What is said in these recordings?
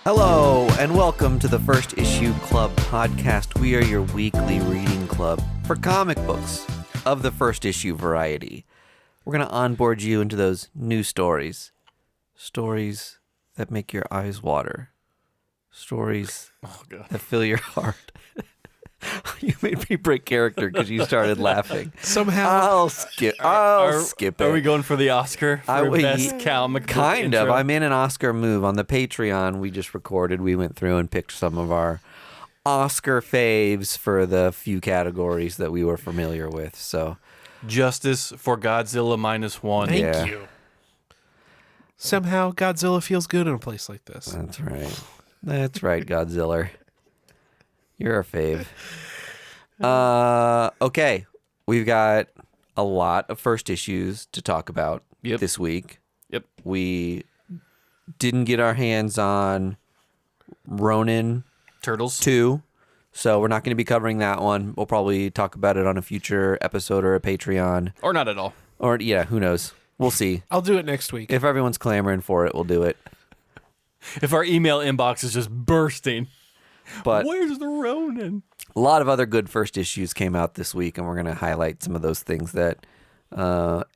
Hello, and welcome to the First Issue Club podcast. We are your weekly reading club for comic books of the first issue variety. We're going to onboard you into those new stories. Stories that make your eyes water. Stories that fill your heart. You made me break character because you started laughing. Somehow. I'll skip it. Are we going for the Oscar for best comic book Kind intro? of. I'm in an Oscar move. On the Patreon we just recorded, we went through and picked some of our Oscar faves for the few categories that we were familiar with. So, Justice for Godzilla -1. Thank you. Somehow Godzilla feels good in a place like this. That's right. That's right, Godzilla. You're a fave. Okay. We've got a lot of first issues to talk about this week. Yep. We didn't get our hands on Ronin Turtles 2, so we're not going to be covering that one. We'll probably talk about it on a future episode or a Patreon. Or not at all. Or, yeah, who knows? We'll see. I'll do it next week. If everyone's clamoring for it, we'll do it. If our email inbox is just bursting. But where's the Ronin? a lot of other good first issues came out this week, and we're going to highlight some of those things that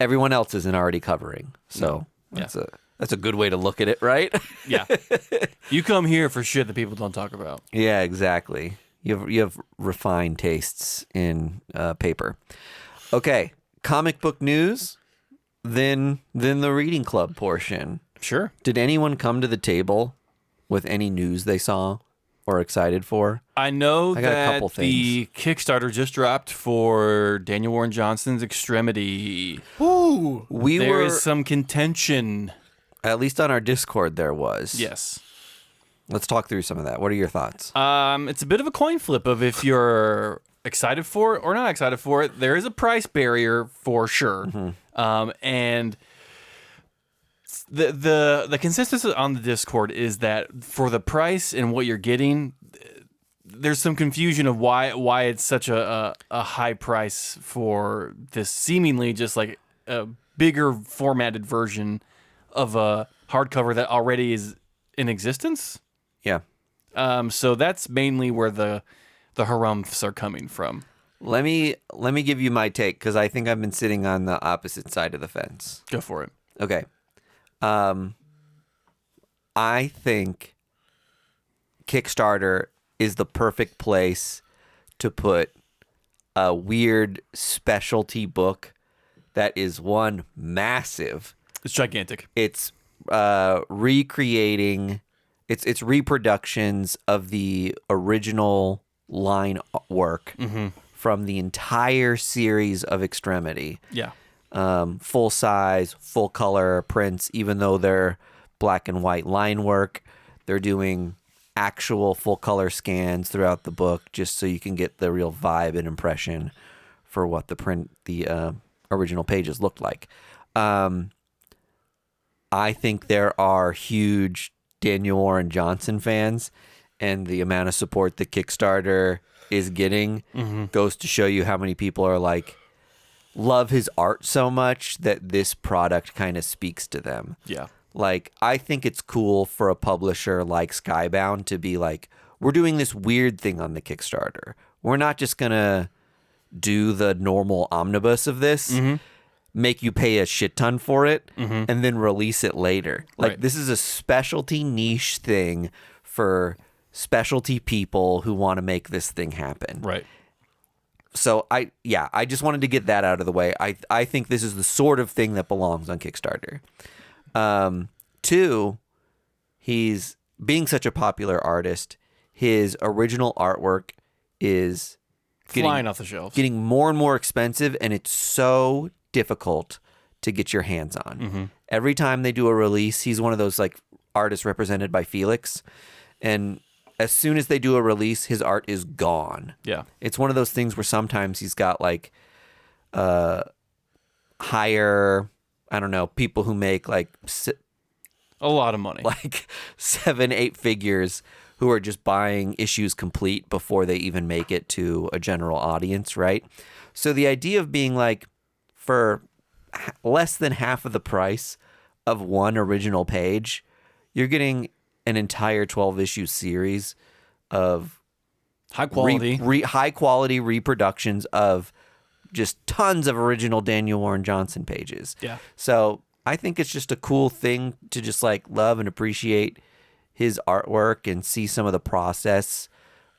everyone else isn't already covering. So that's a good way to look at it, right? Yeah. You come here for shit that people don't talk about. Yeah, exactly. You have refined tastes in paper. Okay, comic book news, then the reading club portion. Sure. Did anyone come to the table with any news they saw or excited for? I know I got a couple that the Kickstarter just dropped for Daniel Warren Johnson's Extremity. Ooh. There is some contention. At least on our Discord there was. Yes. Let's talk through some of that. What are your thoughts? It's a bit of a coin flip of if you're excited for it or not excited for it. There is a price barrier for sure. Mm-hmm. And the consensus on the Discord is that for the price and what you're getting, there's some confusion of why it's such a high price for this seemingly just like a bigger formatted version of a hardcover that already is in existence. Yeah. So that's mainly where the harumphs are coming from. Let me give you my take, because I think I've been sitting on the opposite side of the fence. Go for it. Okay. I think Kickstarter is the perfect place to put a weird specialty book that is one massive. It's gigantic. It's recreating. It's reproductions of the original line work from the entire series of Extremity. Yeah. Full size, full color prints, even though they're black and white line work. They're doing actual full color scans throughout the book just so you can get the real vibe and impression for what the original pages looked like. I think there are huge Daniel Warren Johnson fans, and the amount of support the Kickstarter is getting goes to show you how many people are like, love his art so much that this product kind of speaks to them. Yeah. Like, I think it's cool for a publisher like Skybound to be like, we're doing this weird thing on the Kickstarter. We're not just going to do the normal omnibus of this, make you pay a shit ton for it, and then release it later. Like, Right. This is a specialty niche thing for specialty people who want to make this thing happen. Right. So I just wanted to get that out of the way. I think this is the sort of thing that belongs on Kickstarter. Two, he's being such a popular artist, his original artwork is Flying off the shelves. getting more and more expensive, and it's so difficult to get your hands on. Every time they do a release, he's one of those like artists represented by Felix, and as soon as they do a release, his art is gone. Yeah. It's one of those things where sometimes he's got like higher, I don't know, people who make like A lot of money. like 7-8 figures who are just buying issues complete before they even make it to a general audience, right? So the idea of being like, for less than half of the price of one original page, you're getting an entire 12-issue series of High quality. high quality reproductions of just tons of original Daniel Warren Johnson pages. Yeah. So I think it's just a cool thing to just like love and appreciate his artwork and see some of the process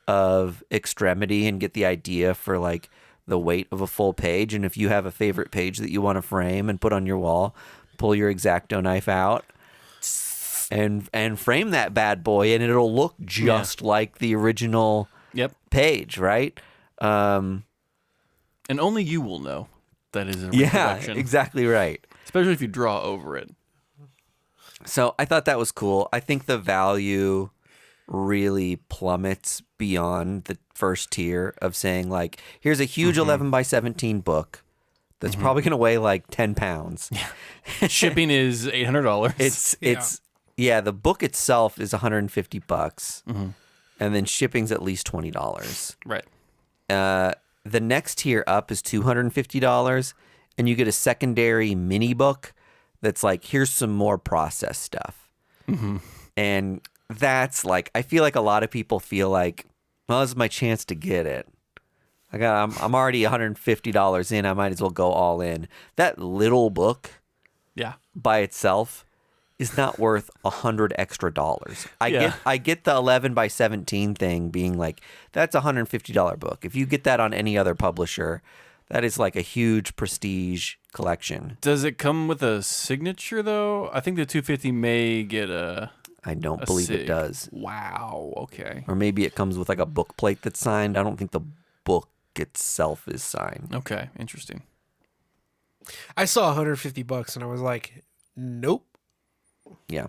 of Extremity and get the idea for like the weight of a full page. And if you have a favorite page that you want to frame and put on your wall, pull your X-Acto knife out and frame that bad boy, and it'll look just like the original page, right? And only you will know that is a reproduction. Yeah, exactly right. Especially if you draw over it. So I thought that was cool. I think the value really plummets beyond the first tier of saying like, here's a huge 11 by 17 book that's probably going to weigh like 10 pounds. Yeah. Shipping is $800. Yeah, the book itself is $150, and then shipping's at least $20. Right. The next tier up is $250, and you get a secondary mini book that's like, here's some more process stuff. And that's like, I feel like a lot of people feel like, well, this is my chance to get it. I'm already $150 in. I might as well go all in. That little book, by itself, is not worth $100 extra. I get the 11 by 17 thing being like, that's a $150 book. If you get that on any other publisher, that is like a huge prestige collection. Does it come with a signature though? I think the 250 may get I don't believe it does. Wow. Okay. Or maybe it comes with like a book plate that's signed. I don't think the book itself is signed. Okay. Interesting. I saw $150 and I was like, nope. Yeah.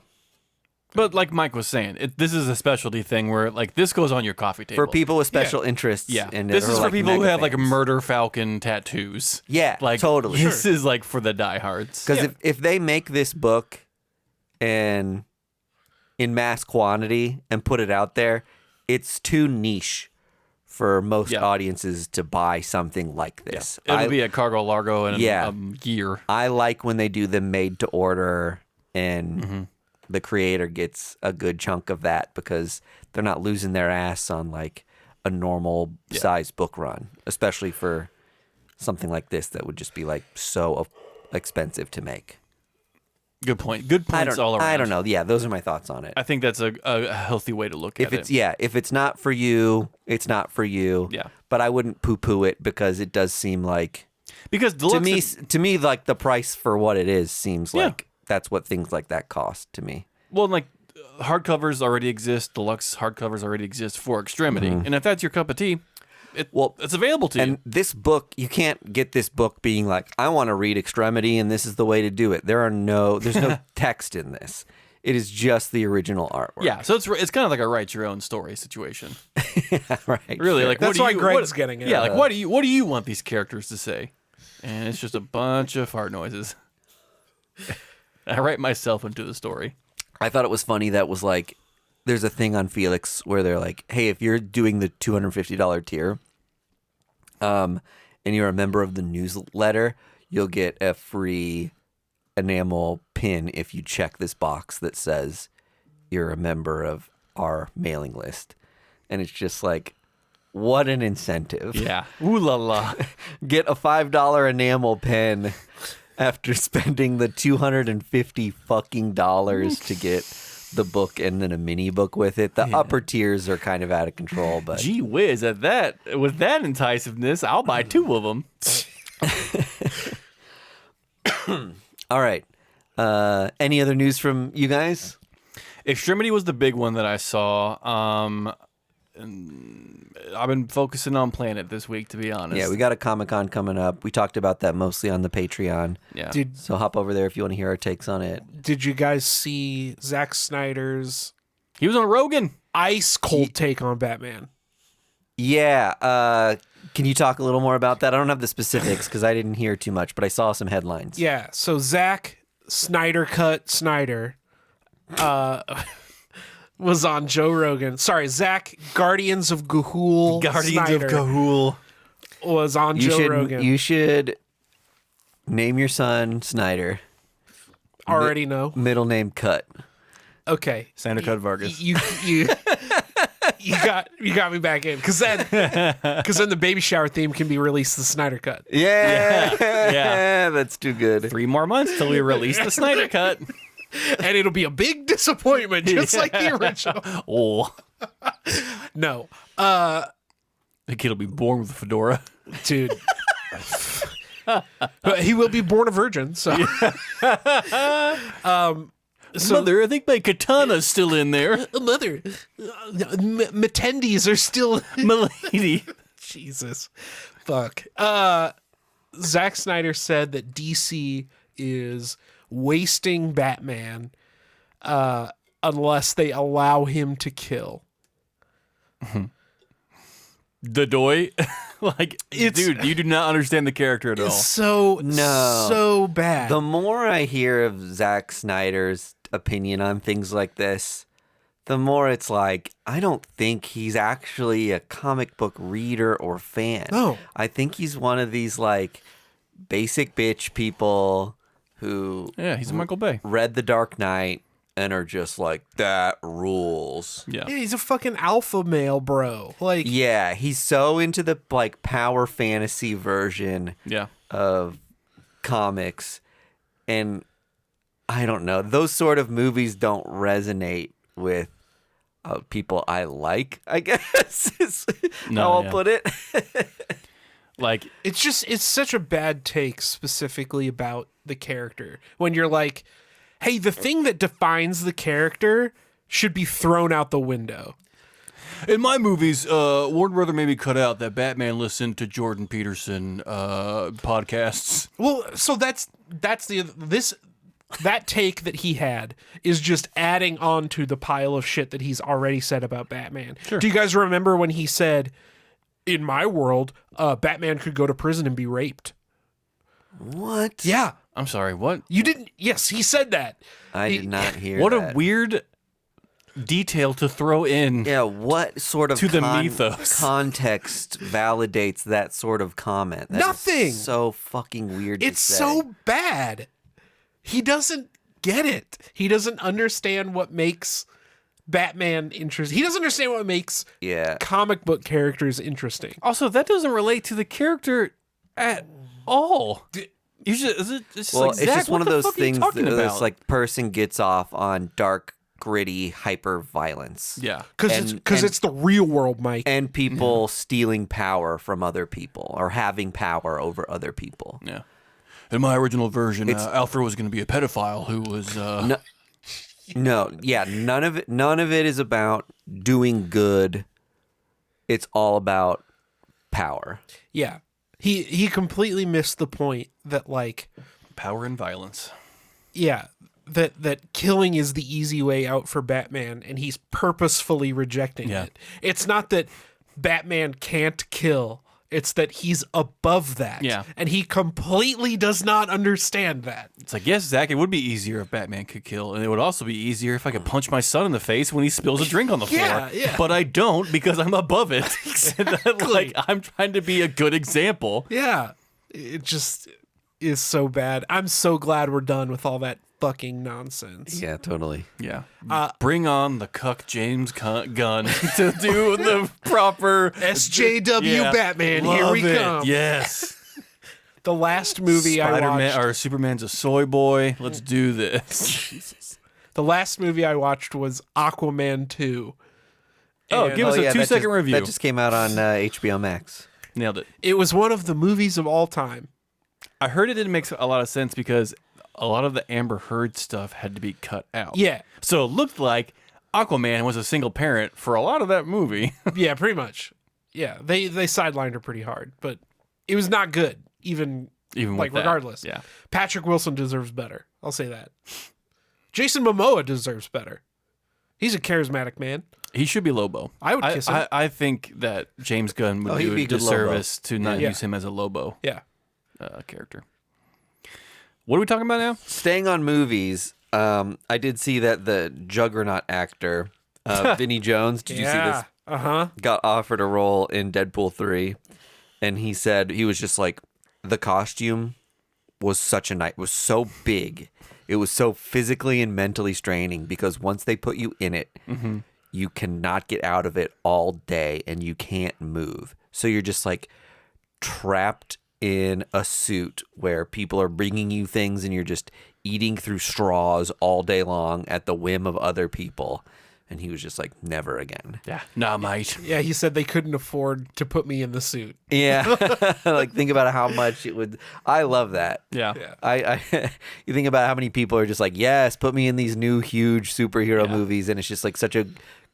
But like Mike was saying, this is a specialty thing where like this goes on your coffee table. For people with special interests. Yeah. And This is for like people who mega have like fans. Murder Falcon tattoos. Yeah, Like totally. This is like for the diehards. Because if they make this book in mass quantity and put it out there, it's too niche for most audiences to buy something like this. It'll be a cargo largo and gear. I like when they do them made to order and the creator gets a good chunk of that because they're not losing their ass on like a normal size book run, especially for something like this that would just be like so expensive to make. Good point. Good points all around. I don't know. Yeah, those are my thoughts on it. I think that's a healthy way to look at it. If it's not for you, it's not for you. Yeah. But I wouldn't poo-poo it because it does seem like Because deluxe to me like the price for what it is seems like that's what things like that cost to me. Well, like hardcovers already exist, deluxe hardcovers already exist for Extremity, and if that's your cup of tea, it's available to you. And this book, you can't get this book being like, I want to read Extremity and this is the way to do it. There's no text in this. It is just the original artwork. Yeah, so it's kind of like a write your own story situation. Right. Really, sure. like That's why Greg's getting it. Yeah, like what do you want these characters to say? And it's just a bunch of fart noises. I write myself into the story. I thought it was funny that was like, there's a thing on Felix where they're like, hey, if you're doing the $250 tier, and you're a member of the newsletter, you'll get a free enamel pin if you check this box that says you're a member of our mailing list. And it's just like, what an incentive. Yeah. Ooh la la. Get a $5 enamel pen after spending the $250 fucking dollars to get the book and then a mini book with it. The upper tiers are kind of out of control, but Gee whiz, with that incisiveness, I'll buy 2 of them. all right. Any other news from you guys? Extremity was the big one that I saw. And I've been focusing on Planet this week, to be honest. Yeah, we got a Comic-Con coming up. We talked about that mostly on the Patreon. Yeah. So hop over there if you want to hear our takes on it. Did you guys see Zack Snyder's He was on Rogan. ice cold take on Batman? Yeah. Can you talk a little more about that? I don't have the specifics because I didn't hear too much, but I saw some headlines. Yeah. So Zack Snyder was on Joe Rogan. Sorry, Zach Guardians of Gahul Snyder Gahul was on Joe Rogan. You should name your son Snyder. Already know. Middle name Cut. Okay. Snyder Cut Vargas. You got me back in because then the baby shower theme can be released the Snyder Cut. Yeah. That's too good. 3 more months till we release the Snyder Cut. And it'll be a big disappointment, just like the original. Oh. No. The kid will be born with a fedora. Dude. He will be born a virgin, so. Mother, I think my katana's still in there. Mother, Matendies are still. Milady. Jesus. Fuck. Zack Snyder said that DC is wasting Batman unless they allow him to kill. The doy? Dude, you do not understand the character at all. So bad. The more I hear of Zack Snyder's opinion on things like this, the more it's like, I don't think he's actually a comic book reader or fan. No. I think he's one of these like basic bitch people who Yeah, he's a Michael Bay. read The Dark Knight and are just like, that rules. Yeah. Yeah, he's a fucking alpha male, bro. Like, Yeah, he's so into the like power fantasy version Yeah. of comics, and I don't know, those sort of movies don't resonate with people I like, I guess is how I'll put it. Like, it's such a bad take specifically about the character when you're like, hey, the thing that defines the character should be thrown out the window. in my movies, Warner Brother maybe cut out that Batman listened to Jordan Peterson podcasts. Well, so that take that he had is just adding on to the pile of shit that he's already said about Batman. Sure. Do you guys remember when he said, in my world, Batman could go to prison and be raped? What? Yeah. I'm sorry, what? You didn't? Yes, he said that. I did not hear What that. a weird detail to throw in. Yeah, what sort of To the mythos. context validates that sort of comment? That is Nothing. so fucking weird It's to say. so bad. He doesn't get it. He doesn't understand what makes Batman interesting. He doesn't understand what makes Yeah. comic book characters interesting. Also, that doesn't relate to the character at all. You just, it's Well, like, it's Zach, just one what of the those fuck are you things talking that about? this like person gets off on dark, gritty, hyper violence. Yeah. Because And- it's the real world, Mike. And people stealing power from other people or having power over other people. Yeah. In my original version, Alfred was going to be a pedophile who was. No, yeah, none of it is about doing good. It's all about power. Yeah. He completely missed the point that, like, Power and violence. yeah, that killing is the easy way out for Batman, and he's purposefully rejecting Yeah. it. It's not that Batman can't kill. It's that he's above that. Yeah. And he completely does not understand that. It's like, yes, Zach, it would be easier if Batman could kill, and it would also be easier if I could punch my son in the face when he spills a drink on the floor. Yeah. But I don't because I'm above it. Like, I'm trying to be a good example. Yeah. It just is so bad. I'm so glad we're done with all that fucking nonsense. Yeah, totally. Yeah. Bring on the cuck James Gunn to do the proper SJW Yeah. Batman, here Love we it. come. Yes. The last movie I Spider-Man watched. or Superman's a soy boy. Let's do this. The last movie I watched was Aquaman 2. Oh, And give us a that 2-second just- review. That just came out on HBO Max. Nailed it. It was one of the movies of all time. I heard it didn't make a lot of sense because a lot of the Amber Heard stuff had to be cut out. Yeah. So it looked like Aquaman was a single parent for a lot of that movie. Yeah, pretty much. Yeah, they sidelined her pretty hard, but it was not good, even Even like with that. regardless. Yeah. Patrick Wilson deserves better. I'll say that. Jason Momoa deserves better. He's a charismatic man. He should be Lobo. I would kiss him. I think that James Gunn would he'd do be a a good disservice to not Yeah. use him as a Lobo Yeah. character. What are we talking about now? Staying on movies, I did see that the Juggernaut actor, Vinnie Jones, did you see this? Uh-huh. Got offered a role in Deadpool 3, and he said he was just like, the costume was such a night. Was so big. It was so physically and mentally straining because once they put you in it, you cannot get out of it all day and you can't move. So you're just like trapped in a suit where people are bringing you things and you're just eating through straws all day long at the whim of other people. And he was just like, never again. Yeah. Nah, mate. Yeah, he said they couldn't afford to put me in the suit. Yeah. Like, think about how much it would. I love that. Yeah. You think about how many people are just like, yes, put me in these new huge superhero movies. And it's just like such a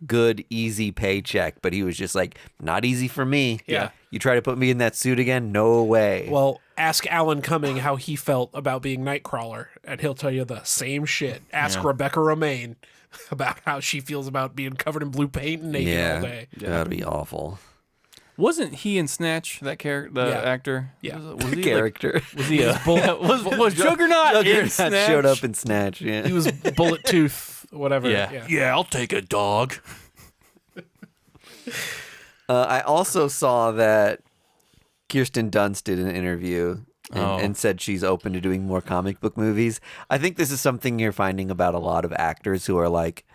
good, easy paycheck. But he was just like, not easy for me. Yeah. You try to put me in that suit again? No way. Well, ask Alan Cumming how he felt about being Nightcrawler, and he'll tell you the same shit. Ask Rebecca Romaine about how she feels about being covered in blue paint and naked all day. That'd be awful. Wasn't he in Snatch, that character, the actor? Yeah. Was he Character. was he was Juggernaut in Snatch? Showed up in Snatch, yeah. He was Bullet Tooth, whatever. Yeah, I'll take a dog. I also saw that Kirsten Dunst did an interview and said she's open to doing more comic book movies. I think this is something you're finding about a lot of actors who are like,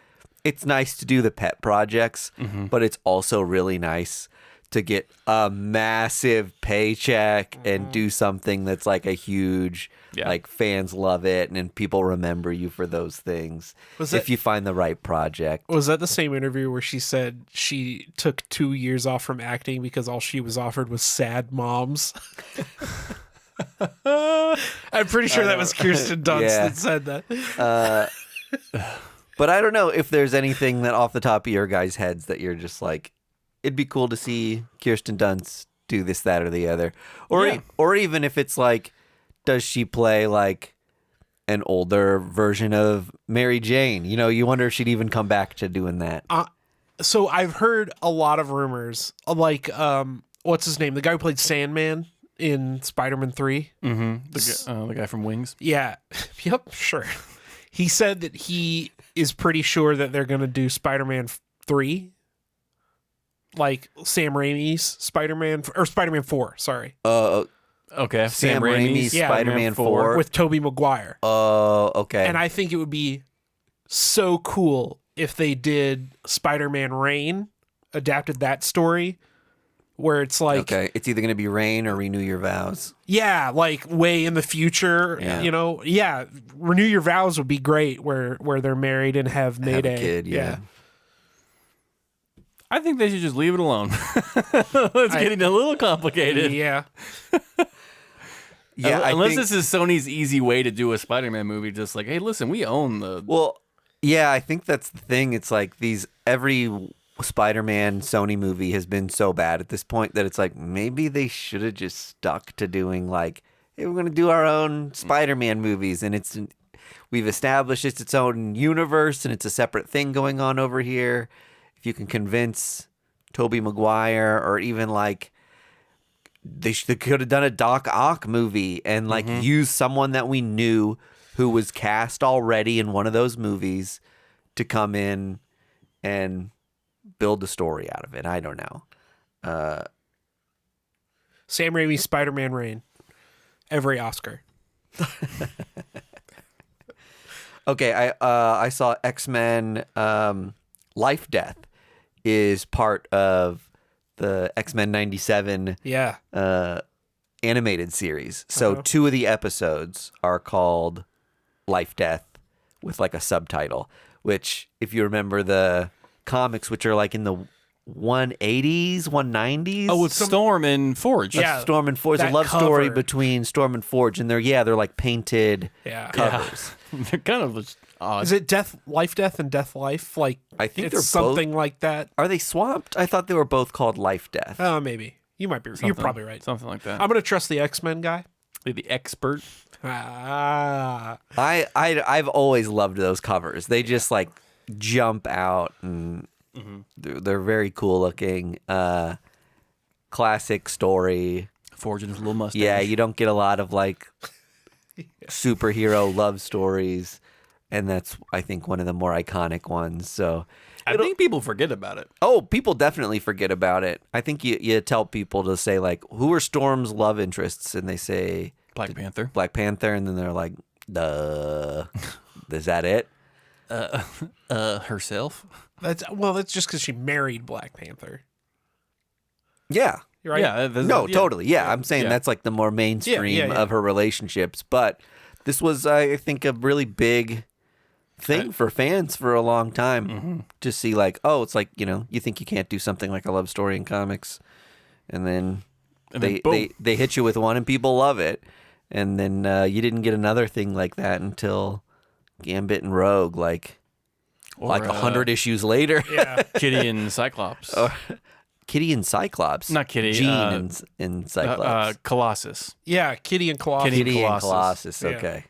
it's nice to do the pet projects, but it's also really nice to get a massive paycheck and do something that's like a huge, like fans love it and people remember you for those things if you find the right project. Was that the same interview where she said she took 2 years off from acting because all she was offered was sad moms? I'm pretty sure that was Kirsten Dunst that said that. But I don't know if there's anything that off the top of your guys' heads that you're just like, it'd be cool to see Kirsten Dunst do this, that, or the other. Or even if it's like, does she play like an older version of Mary Jane? You know, you wonder if she'd even come back to doing that. So I've heard a lot of rumors, like, what's his name? The guy who played Sandman in Spider-Man 3. Mm-hmm. The guy from Wings. Yeah. Yep, sure. He said that he is pretty sure that they're going to do Spider-Man 3. Like Sam Raimi's Spider-Man, or Spider-Man 4, sorry. Okay. Sam Raimi's Spider-Man 4. With Tobey Maguire. Oh, okay. And I think it would be so cool if they did Spider-Man Reign, adapted that story, where it's like... Okay, it's either going to be Rain or Renew Your Vows. Yeah, like way in the future, you know? Yeah, Renew Your Vows would be great, where they're married and have Mayday. Have a kid, yeah. I think they should just leave it alone. It's getting a little complicated. Yeah. Yeah, unless this is Sony's easy way to do a Spider-Man movie, just like, hey, listen, we own the... Well, yeah, I think that's the thing. It's like every Spider-Man Sony movie has been so bad at this point that it's like, maybe they should have just stuck to doing like, hey, we're going to do our own Spider-Man movies, and we've established it's its own universe, and it's a separate thing going on over here. If you can convince Tobey Maguire, or even like they could have done a Doc Ock movie and like use someone that we knew who was cast already in one of those movies to come in and build the story out of it. I don't know. Sam Raimi's Spider-Man Reign. Every Oscar. Okay, I saw X-Men Life Death is part of the X-Men 97 animated series. So 2 of the episodes are called Life Death with like a subtitle, which if you remember the comics, which are like in the 180s, 190s. Oh, with Storm and Forge. Yeah. Storm and Forge. It's a love story between Storm and Forge, and they're like painted covers. They're kind of just odd. Is it Life Death and Death Life? Like, I think it's they're something like that. Are they swapped? I thought they were both called Life Death. Oh, maybe. You might be. You're probably right. Something like that. I'm gonna trust the X-Men guy. The expert. I've always loved those covers. They just like jump out, and they're very cool looking. Classic story. Forge and his little mustache. Yeah, you don't get a lot of like superhero love stories, and that's I think one of the more iconic ones. So I think people forget about it. Oh, people definitely forget about it. I think you tell people to say like, who are Storm's love interests, and they say Black Panther. Black Panther, and then they're like, duh. Is that it? Herself. That's just because she married Black Panther. Yeah. Right? Yeah. No, totally. Yeah, I'm saying Yeah. that's like the more mainstream yeah. of her relationships. But this was, I think, a really big thing for fans for a long time to see, like, oh, it's like, you think you can't do something like a love story in comics, and then boom. they hit you with one and people love it, and then you didn't get another thing like that until Gambit and Rogue, like 100 issues later. Yeah. Kitty and Cyclops. Kitty and Cyclops, Not Kitty. Jean and Cyclops. Colossus. Yeah, Kitty and Colossus. Kitty and Colossus. Colossus. Okay,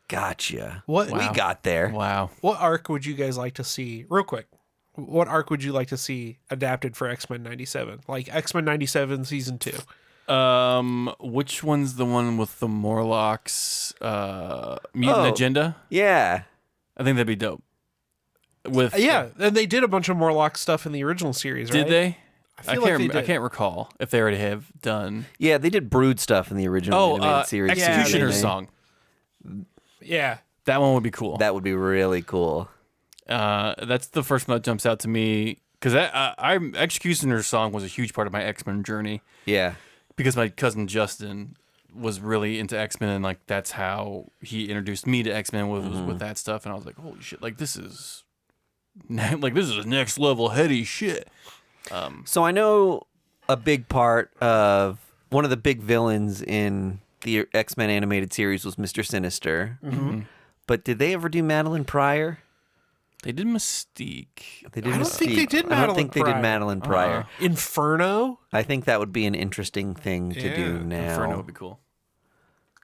gotcha. What We got there. Wow. What arc would you guys like to see, real quick? What arc would you like to see adapted for X-Men 97? Like X-Men 97 season 2. Which one's the one with the Morlocks mutant agenda? Yeah. I think that'd be dope. With And they did a bunch of Morlock stuff in the original series, right? did they? I feel like they did. I can't recall if they already have done. Yeah, they did Brood stuff in the original animated series. Executioner's too. Song. Yeah. That one would be cool. That would be really cool. That's the first one that jumps out to me because Executioner's Song was a huge part of my X-Men journey Yeah. because my cousin Justin was really into X-Men and like that's how he introduced me to X-Men was with that stuff, and I was like, holy shit, like this is next level heady shit. So I know a big part of one of the big villains in the X-Men animated series was Mr. Sinister. Mm-hmm. But did they ever do Madeline Pryor? They did Mystique. They did I don't think they did I don't think Madeline they did Pryor. Madeline Pryor. Inferno? I think that would be an interesting thing to do now. Inferno would be cool.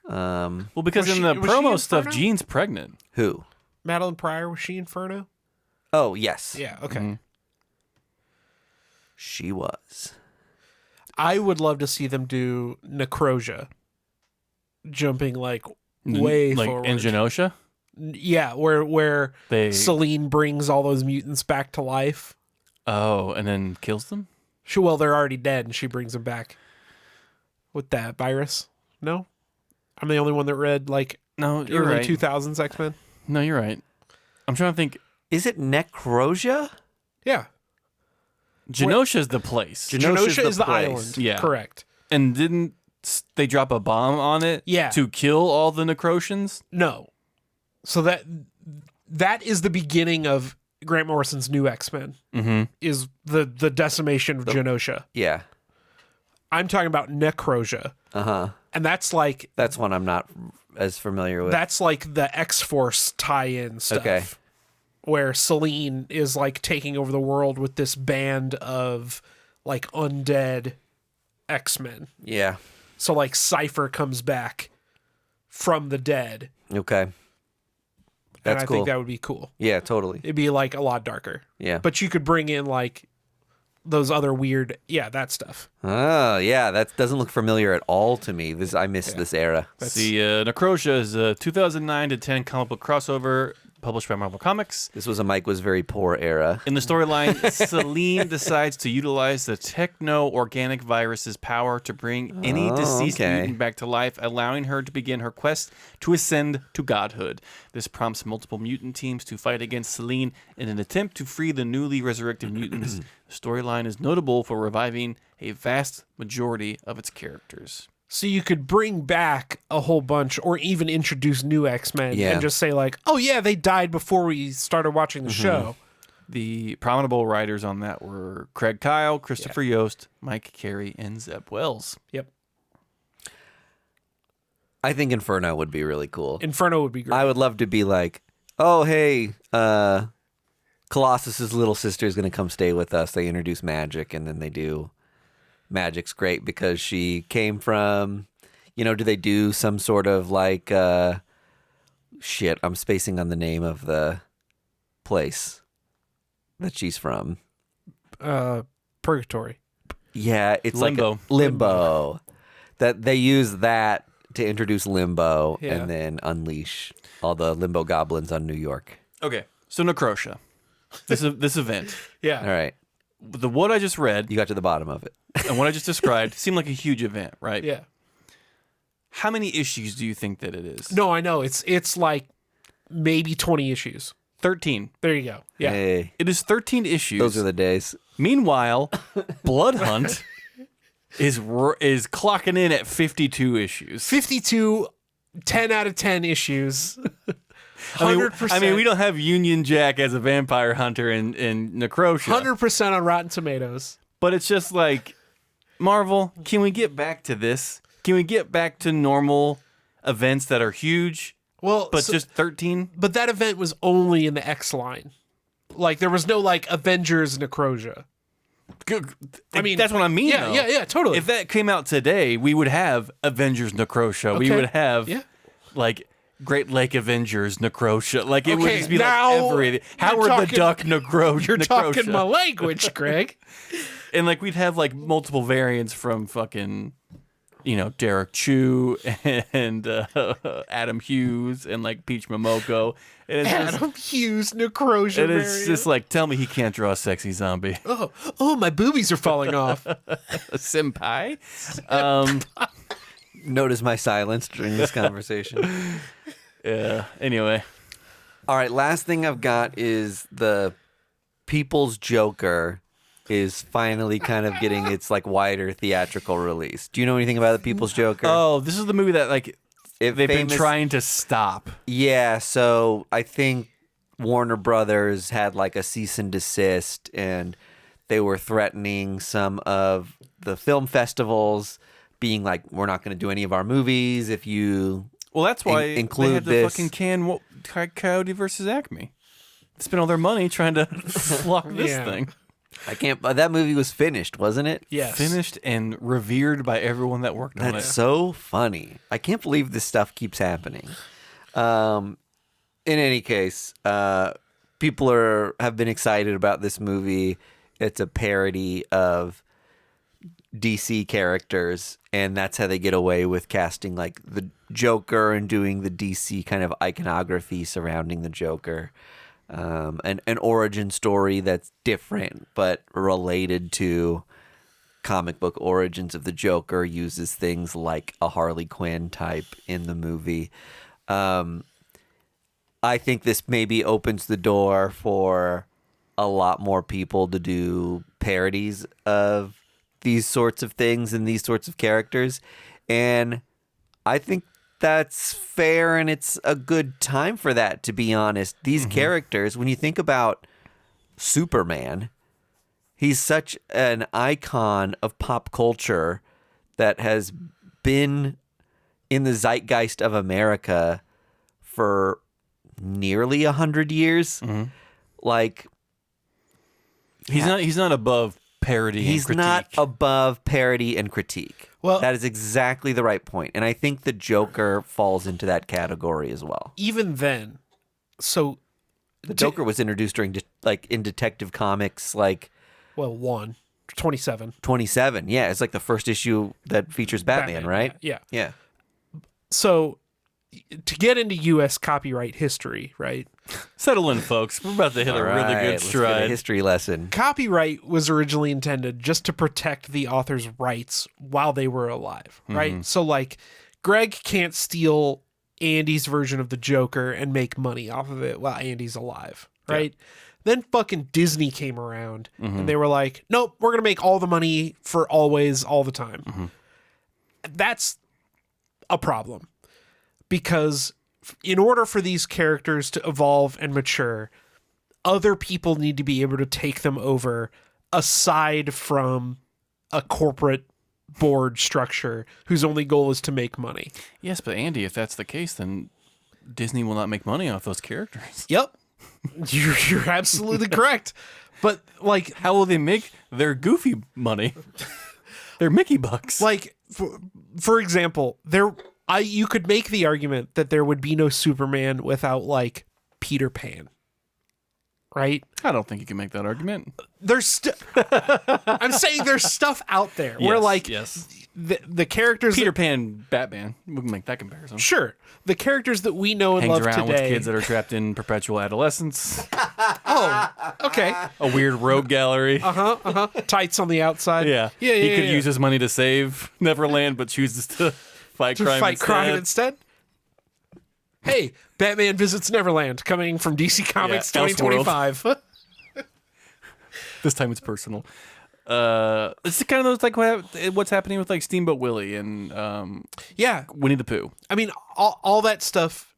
Um, Well, because Was in she- the was she promo stuff, Inferno? Jean's pregnant. who? Madeline Pryor, was she Inferno? Oh, yes. Yeah, okay. Mm-hmm. She was. I would love to see them do Necrosia. Jumping like way like forward. in Genosha. Yeah, where They Selene brings all those mutants back to life. and then kills them. Well, they're already dead, and she brings them back with that virus. No, I'm the only one that read like No, you're early right. 2000s X-Men. No, you're right. I'm trying to think. Is it Necrosia? Yeah, Genosha's the place, Genosha's Genosha is the place. island. Yeah. Correct. and didn't they drop a bomb on it? Yeah. to kill all the Necrosians. No, so that is the beginning of Grant Morrison's new X-Men. Mm-hmm. Is the decimation of Genosha. Yeah. I'm talking about Necrosia, Uh-huh. and that's like That's one I'm not as familiar with. that's like the X-Force tie-in stuff. Okay. Where Selene is like taking over the world with this band of like undead X-Men. Yeah. So like Cypher comes back from the dead. Okay. And That's I cool. think that would be cool. Yeah, totally. It'd be like a lot darker. Yeah. But you could bring in like those other weird, that stuff. Oh, yeah, that doesn't look familiar at all to me. I missed this era. The Necrosia is a 2009 to 10 comic book crossover published by Marvel Comics. This was a Mike was very poor era. In the storyline, Selene decides to utilize the techno-organic virus's power to bring any deceased mutant back to life, allowing her to begin her quest to ascend to godhood. This prompts multiple mutant teams to fight against Selene in an attempt to free the newly resurrected mutants. The storyline is notable for reviving a vast majority of its characters. So you could bring back a whole bunch or even introduce new X-Men and just say like, oh yeah, they died before we started watching the show. The prominent writers on that were Craig Kyle, Christopher Yost, Mike Carey, and Zeb Wells. Yep. I think Inferno would be really cool. Inferno would be great. I would love to be like, oh, hey, Colossus's little sister is going to come stay with us. They introduce magic, and then they do. Magic's great because she came from, do they do some sort of like, shit, I'm spacing on the name of the place that she's from. Purgatory. Yeah, it's Limbo. like Limbo. That they use that to introduce Limbo Yeah. and then unleash all the Limbo goblins on New York. Okay, so Necrosia, this event, Yeah. All right, what I just read you got to the bottom of it. and what I just described seemed like a huge event, right? Yeah. How many issues do you think that it is? No, I know. It's like maybe 20 issues. 13. There you go. Yeah. Hey, It is 13 issues. those are the days. Meanwhile, Blood Hunt is clocking in at 52 issues. 52, 10 out of 10 issues. 100%. I mean, we don't have Union Jack as a vampire hunter in Necrotia. 100% on Rotten Tomatoes. But it's just like, Marvel, can we get back to this? Can we get back to normal events that are huge, Well, but just 13? But that event was only in the X line. Like, there was no, like, Avengers Necrosia. I mean, that's what I mean. Yeah, though. yeah, totally. If that came out today, we would have Avengers Necrotia. We Okay. would have, Yeah. like, Great Lake Avengers Necrotia. Like, it would Okay, just be now like everything. Howard the talking- Duck Necrotia. You're talking my language, Greg. And, like, we'd have, like, multiple variants from fucking, Derek Chu and Adam Hughes and, like, Peach Momoko. And it's just, Adam Hughes Necrosia. and it's variant. just like, tell me he can't draw a sexy zombie. Oh, my boobies are falling off. Senpai? Notice my silence during this conversation. Yeah. Anyway. All right, last thing I've got is the People's Joker is finally kind of getting its like wider theatrical release. Do you know anything about the People's Joker? Oh, this is the movie that like It they've been famous- trying to stop. Yeah, so I think Warner Brothers had like a cease and desist, and they were threatening some of the film festivals, being like, "We're not going to do any of our movies if you." Well, that's why include they had the this. fucking Coyote versus Acme. They spent all their money trying to block this Yeah. thing. I can't. That movie was finished, wasn't it? Yes. Finished and revered by everyone that worked on That's it. so funny. I can't believe this stuff keeps happening. In any case, people have been excited about this movie. It's a parody of DC characters, and that's how they get away with casting like the Joker and doing the DC kind of iconography surrounding the Joker. An origin story that's different but related to comic book origins of the Joker, uses things like a Harley Quinn type in the movie. I think this maybe opens the door for a lot more people to do parodies of these sorts of things and these sorts of characters. And I think that's fair, and it's a good time for that, to be honest. These characters, when you think about Superman, he's such an icon of pop culture that has been in the zeitgeist of America for nearly 100 years. Like, He's not above parody. he's and not critique. above parody and critique. Well- that is exactly the right point. And I think the Joker falls into that category as well. Even then, so, The Joker was introduced during in Detective Comics, like 27. 27. Yeah, it's like the first issue that features Batman, right? Yeah. Yeah. So, to get into U.S. copyright history, right? Settle in, folks. We're about to hit a really All right, good let's get a stride. history lesson. Copyright was originally intended just to protect the author's rights while they were alive, right? So, like, Greg can't steal Andy's version of the Joker and make money off of it while Andy's alive, right? Then fucking Disney came around and they were like, nope, we're going to make all the money for always, all the time. That's a problem, because in order for these characters to evolve and mature, other people need to be able to take them over aside from a corporate board structure whose only goal is to make money. Yes, but Andy, if that's the case, then Disney will not make money off those characters. Yep. You're absolutely correct. But like How will they make their goofy money? Their Mickey bucks. like for example, you could make the argument that there would be no Superman without like Peter Pan. Right? I don't think you can make that argument. I'm saying there's stuff out there where Yes, like yes. the characters Peter Pan, Batman. We can make that comparison. sure, the characters that we know and Hangs love around today. with kids that are trapped in perpetual adolescence. Okay. A weird rogue gallery. Tights on the outside. Yeah. Yeah. He could yeah. use his money to save Neverland, but chooses to fight to crime fight crime instead. Hey, Batman Visits Neverland coming from DC Comics Yeah, 2025. This time it's personal. It's kind of those like what's happening with like Steamboat Willie and Yeah, Winnie the Pooh. I mean, all that stuff,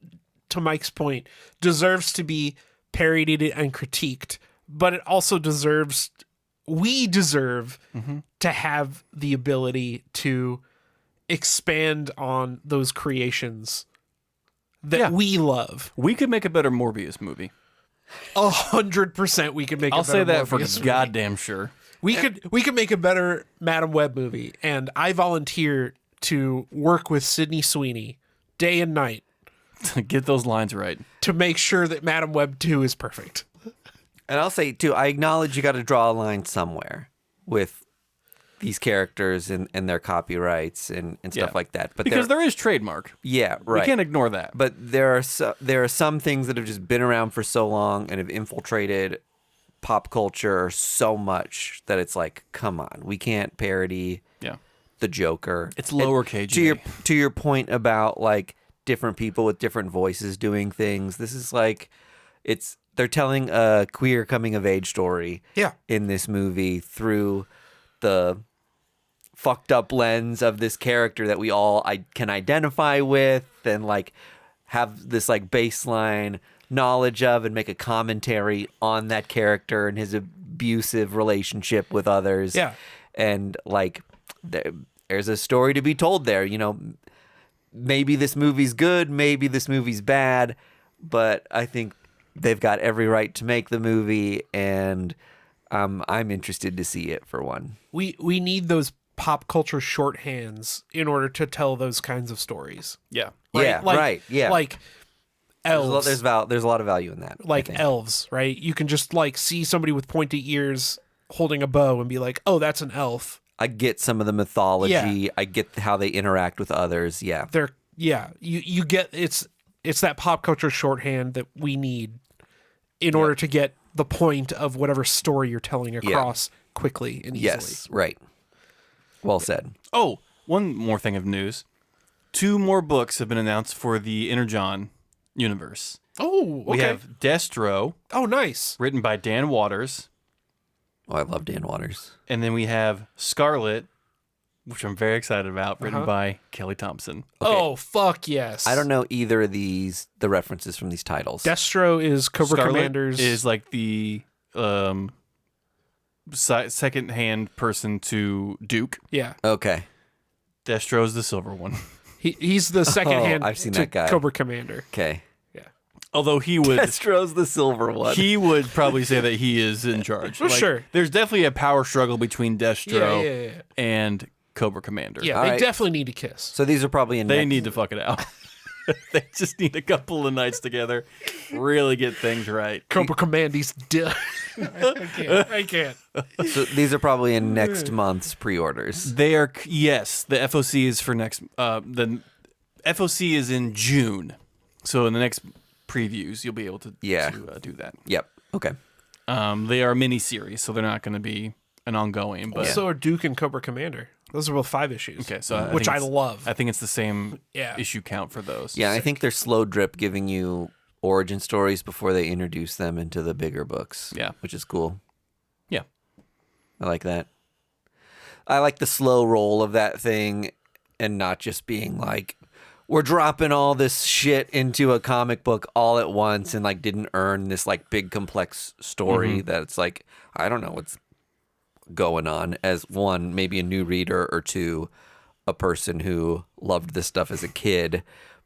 to Mike's point, deserves to be parodied and critiqued, but it also deserves, we deserve to have the ability to expand on those creations that we love. We could make a better Morbius movie. 100% we could make I'll a better say that Morbius for movie. goddamn sure. We could make a better Madam Web movie, and I volunteer to work with Sydney Sweeney day and night Get those lines right. to make sure that Madam Web 2 is perfect. And I'll say too, I acknowledge you got to draw a line somewhere with these characters and their copyrights and stuff like that. But because there is trademark. yeah, right. We can't ignore that. But there are some things that have just been around for so long and have infiltrated pop culture so much that it's like, come on, we can't parody Yeah. the Joker. It's lower KJ. To your point about like different people with different voices doing things. This is like they're telling a queer coming of age story. Yeah. In this movie through the fucked up lens of this character that we all can identify with and like have this like baseline knowledge of and make a commentary on that character and his abusive relationship with others. Yeah. And like there's a story to be told there, you know, maybe this movie's good, maybe this movie's bad, but I think they've got every right to make the movie, and I'm interested to see it for one. We need those pop culture shorthands in order to tell those kinds of stories. Yeah. Right? Yeah, Like, right, yeah. Like elves. There's a lot of value in that. I Like think. elves, right? You can just like see somebody with pointy ears holding a bow and be like, oh, that's an elf. I get some of the mythology. Yeah. I get how they interact with others. Yeah. You get it's that pop culture shorthand that we need in order to get the point of whatever story you're telling across quickly and easily. Yes, right. Well said. Oh, one more thing of news. 2 more books have been announced for the Energon universe. Oh, okay. We have Destro, Oh, nice. written by Dan Waters, Oh, I love Dan Waters. and then we have Scarlet, which I'm very excited about, written by Kelly Thompson. Oh, fuck yes. I don't know either of the references from these titles. Destro is Cobra Scarlet Commander's. is like the second-hand person to Duke. Yeah. Okay. Destro's the silver one. He's the second hand I've seen to that guy. Cobra Commander. Okay. Although he would Destro's the silver one. he would probably say that he is in charge. Well, sure. There's definitely a power struggle between Destro Yeah. and Cobra Commander. Yeah, All they right. definitely need to kiss. So these are probably in They next- need to fuck it out. They just need a couple of nights together, really get things right. Cobra Commander's I can't. So these are probably in next month's pre-orders. They are, yes, the FOC is for next, the FOC is in June. So in the next previews, you'll be able to, do that. Yep. Okay. They are mini series, so they're not going to be an ongoing, but So are Duke and Cobra Commander. Those are both 5 issues. okay, so which think I it's- love. I think it's the same Yeah. issue count for those. Yeah, I think they're slow drip giving you origin stories before they introduce them into the bigger books. Yeah. Which is cool. Yeah. I like that. I like the slow roll of that thing and not just being like, we're dropping all this shit into a comic book all at once and like didn't earn this like big complex story that's like, I don't know what's going on as one, maybe a new reader, or two, a person who loved this stuff as a kid,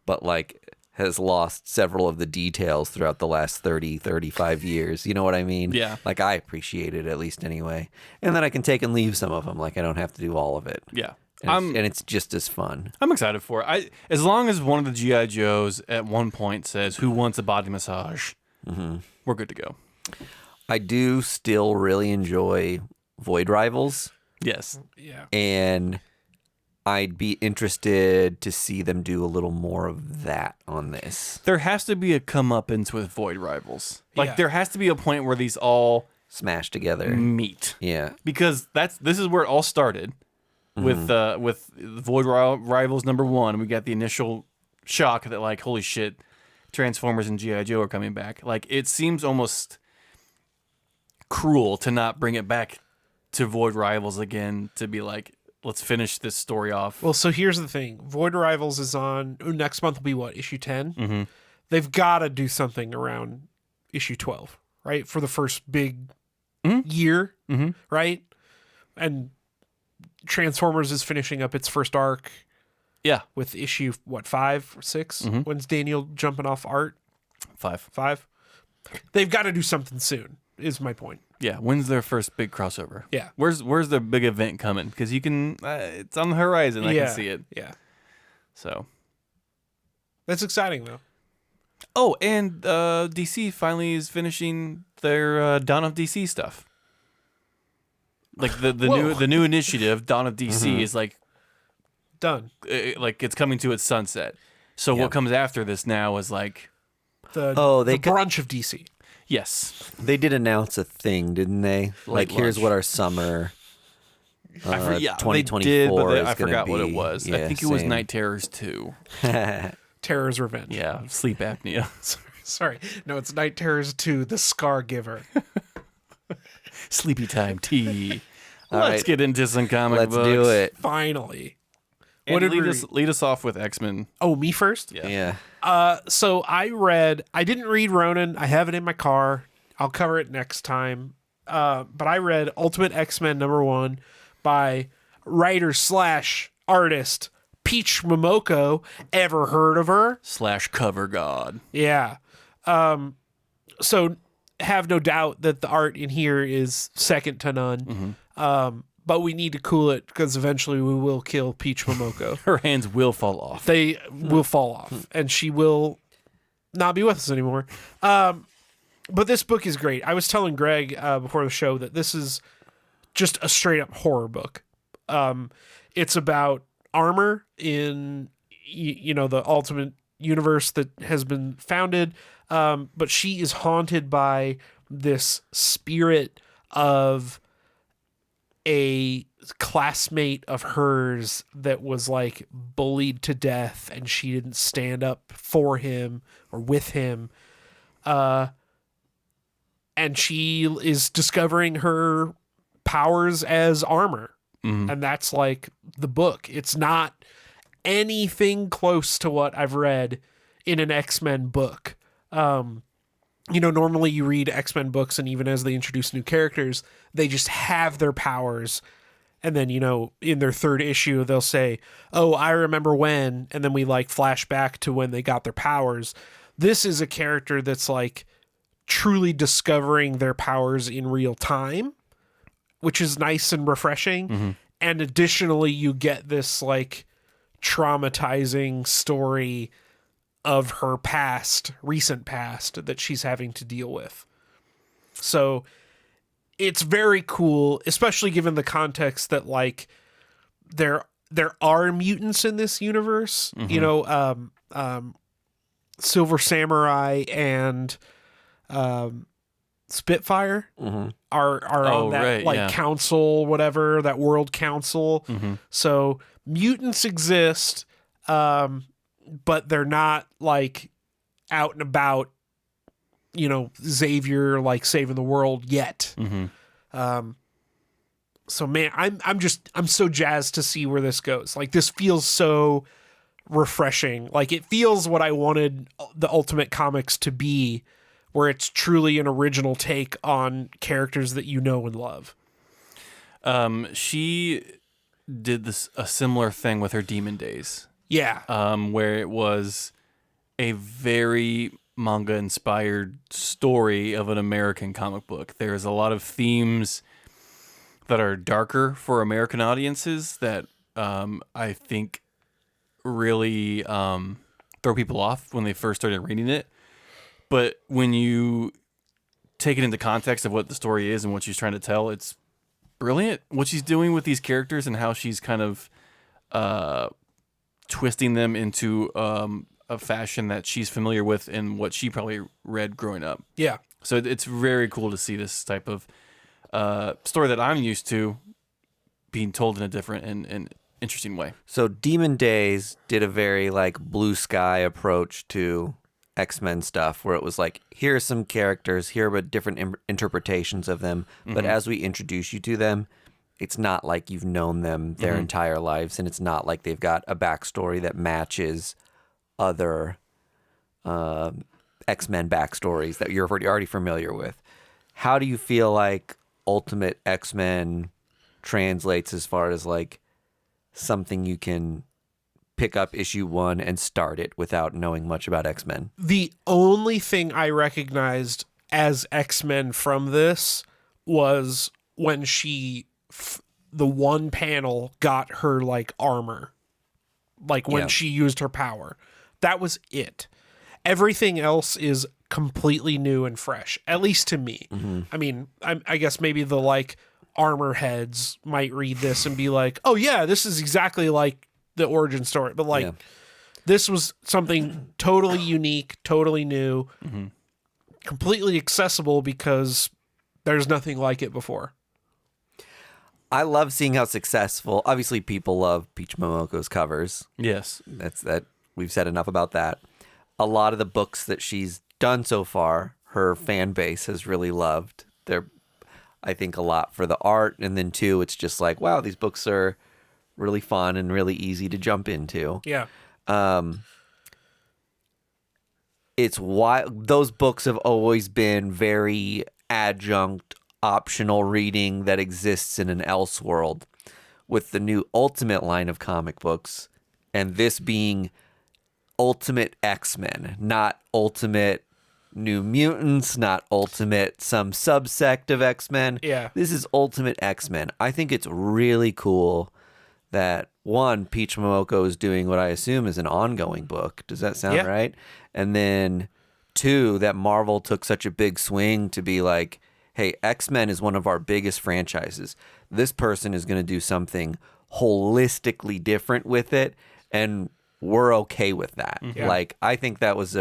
but like has lost several of the details throughout the last 35 years. You know what I mean? Yeah. Like I appreciate it at least anyway. And then I can take and leave some of them. Like I don't have to do all of it. Yeah. And it's just as fun. I'm excited for it. As long as one of the G.I. Joes at one point says, "Who wants a body massage?" We're good to go. I do still really enjoy Void Rivals, Yes. Yeah. and I'd be interested to see them do a little more of that on this. There has to be a comeuppance with Void Rivals. Like Yeah. there has to be a point where these all Smash together. meet. Yeah. Because this is where it all started. with Void Rivals #1, we got the initial shock that like, holy shit, Transformers and G.I. Joe are coming back. Like, it seems almost cruel to not bring it back to Void Rivals again, to be like, let's finish this story off. Well, so here's the thing. Void Rivals is on, next month will be what, issue 10? Mm-hmm. They've got to do something around issue 12, right? For the first big year, right? And Transformers is finishing up its first arc. Yeah. With issue, 5 or 6? When's Daniel jumping off art? 5. They've got to do something soon, is my point. Yeah. When's their first big crossover? Yeah. Where's their big event coming? Because you can, it's on the horizon. I can see it. Yeah. So. That's exciting, though. Oh, and DC finally is finishing their Dawn of DC stuff. Like the new initiative, Dawn of DC, is like done. Like it's coming to its sunset. So what comes after this now is like the brunch of DC. Yes, they did announce a thing, didn't they? Like here's what our summer 2024 did, but is I forgot be. what it was. Yeah, I think it was Night Terrors 2. Terror's Revenge. Yeah, sleep apnea. Sorry. No, it's Night Terrors 2, The Scar Giver. Sleepy time tea. Let's right. Get into some comic books. Let's do it. Finally. And lead us off with X-Men. Oh, me first? Yeah. So I didn't read Ronin. I have it in my car. I'll cover it next time. But I read Ultimate X-Men #1 by writer/artist Peach Momoko. Ever heard of her? /cover god. Yeah. So have no doubt that the art in here is second to none. But we need to cool it because eventually we will kill Peach Momoko. Her hands will fall off. They will fall off, and she will not be with us anymore. But this book is great. I was telling Greg before the show that this is just a straight up horror book. It's about armor in the Ultimate Universe that has been founded, but she is haunted by this spirit of a classmate of hers that was like bullied to death, and she didn't stand up for him or with him. And she is discovering her powers as armor. And that's like the book. It's not anything close to what I've read in an X-Men book. Normally you read X-Men books, and even as they introduce new characters, they just have their powers. And then, in their third issue, they'll say, oh, I remember when, and then we like flash back to when they got their powers. This is a character that's like truly discovering their powers in real time, which is nice and refreshing. And additionally, you get this like traumatizing story of her recent past that she's having to deal with. So it's very cool, especially given the context that like there are mutants in this universe. Silver Samurai and Spitfire are on that council, whatever, that world council. So mutants exist, but they're not like out and about, Xavier like saving the world yet. So man, I'm so jazzed to see where this goes. Like, this feels so refreshing. Like, it feels what I wanted the Ultimate Comics to be, where it's truly an original take on characters that you know and love. She did a similar thing with her Demon Days. Yeah. Where it was a very manga-inspired story of an American comic book. There's a lot of themes that are darker for American audiences that I think really throw people off when they first started reading it. But when you take it into context of what the story is and what she's trying to tell, it's brilliant what she's doing with these characters and how she's kind of twisting them into a fashion that she's familiar with and what she probably read growing up. Yeah. So it's very cool to see this type of story that I'm used to being told in a different and interesting way. So Demon Days did a very like blue sky approach to X-Men stuff, where it was like, here are some characters, here are different interpretations of them, but as we introduce you to them, it's not like you've known them their entire lives, and it's not like they've got a backstory that matches other X-Men backstories that you're already familiar with. How do you feel like Ultimate X-Men translates as far as like something you can pick up issue 1 and start it without knowing much about X-Men? The only thing I recognized as X-Men from this was when she, the one panel got her like armor, like when she used her power. That was it. Everything else is completely new and fresh, at least to me. I mean, I guess maybe the like armor heads might read this and be like, oh yeah, this is exactly like the origin story, but like this was something totally unique, totally new, completely accessible because there's nothing like it before. I love seeing how successful, obviously people love Peach Momokos covers. Yes. That we've said enough about that. A lot of the books that she's done so far, her fan base has really loved. They're, I think, a lot for the art, and then too, it's just like, wow, these books are really fun and really easy to jump into. Yeah. It's why those books have always been very adjunct, optional reading that exists in an Elseworld. With the new Ultimate line of comic books, and this being Ultimate X-Men, not Ultimate New Mutants, not Ultimate some subsect of X-Men. Yeah. This is Ultimate X-Men. I think it's really cool that, one, Peach Momoko is doing what I assume is an ongoing book. Does that sound right? And then, two, that Marvel took such a big swing to be like, hey, X-Men is one of our biggest franchises. This person is going to do something holistically different with it, and we're okay with that. Yeah. Like, I think that was